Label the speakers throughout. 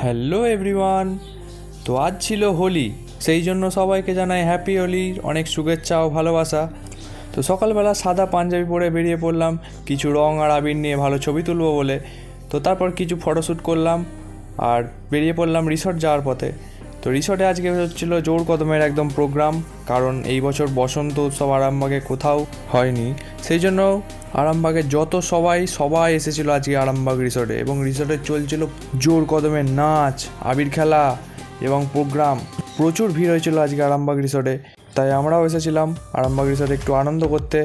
Speaker 1: Hello everyone. তো আজ ছিল হোলি, সেই জন্য সবাইকে জানাই হ্যাপি হোলির অনেক শুভেচ্ছা ও ভালোবাসা। তো সকালবেলা সাদা পাঞ্জাবি পরে বেরিয়ে পড়লাম কিছু রং আর আবির নিয়ে ভালো ছবি তুলবো বলে। তো তারপর কিছু ফটোশ্যুট করলাম আর বেরিয়ে পড়লাম রিসর্ট যাওয়ার পথে। তো রিসর্টে আজকে হচ্ছিলো জোর কদমের একদম প্রোগ্রাম, কারণ এই বছর বসন্ত উৎসব আরামবাগে কোথাও হয়নি, সেই জন্য আরামবাগের যত সবাই এসেছিলো আজকে আরামবাগ রিসর্টে, এবং রিসর্টে চলছিল জোর কদমের নাচ, আবির খেলা এবং প্রোগ্রাম। প্রচুর ভিড় হয়েছিল আজকে আরামবাগ রিসর্টে, তাই আমরাও এসেছিলাম আরামবাগ রিসর্টে একটু আনন্দ করতে।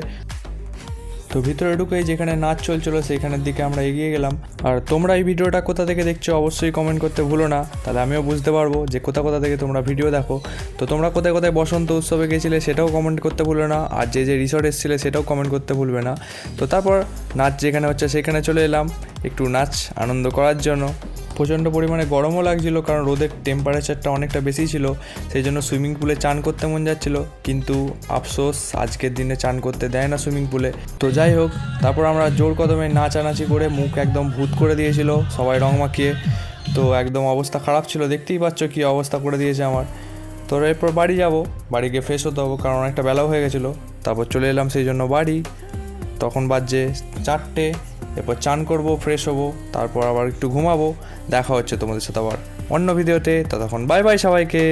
Speaker 1: তো ভিতরে ঢুকেই যেখানে নাচ চলছিলো সেইখানের দিকে আমরা এগিয়ে গেলাম। আর তোমরা এই ভিডিওটা কোথা থেকে দেখছো অবশ্যই কমেন্ট করতে ভুলো না, তাহলে আমিও বুঝতে পারবো যে কোথা থেকে তোমরা ভিডিও দেখো। তো তোমরা কোথায় বসন্ত উৎসবে গেছিলে সেটাও কমেন্ট করতে ভুলো না, আর যে রিসর্ট এসেছিলে সেটাও কমেন্ট করতে ভুলবে না। তো তারপর নাচ যেখানে হচ্ছে সেখানে চলে এলাম একটু নাচ আনন্দ করার জন্য। প্রচণ্ড পরিমাণে গরমও লাগছিলো, কারণ রোদের টেম্পারেচারটা অনেকটা বেশি ছিল, সেই জন্য সুইমিং পুলে চান করতে মন যাচ্ছিলো, কিন্তু আফসোস আজকের দিনে চান করতে দেয় না সুইমিং পুলে। তো যাই হোক, তারপর আমরা জোর কদমে নাচানাচি করে মুখ একদম ভূত করে দিয়েছিল সবাই রং মাখিয়ে। তো একদম অবস্থা খারাপ ছিল, দেখতেই পাচ্ছ কী অবস্থা করে দিয়েছে আমার। তো এরপর বাড়ি যাব, বাড়ি গিয়ে ফ্রেশ হতে হবো, কারণ অনেকটা বেলাও হয়ে গেছিলো। তারপর চলে এলাম সেই জন্য বাড়ি। তখন বাজছে 4টে। এরপর চান করবো, ফ্রেশ হবো, তারপর আবার একটু ঘুমাবো। দেখা হচ্ছে তোমাদের সাথে আবার অন্য ভিডিওতে। ততক্ষণ বাই বাই সবাইকে।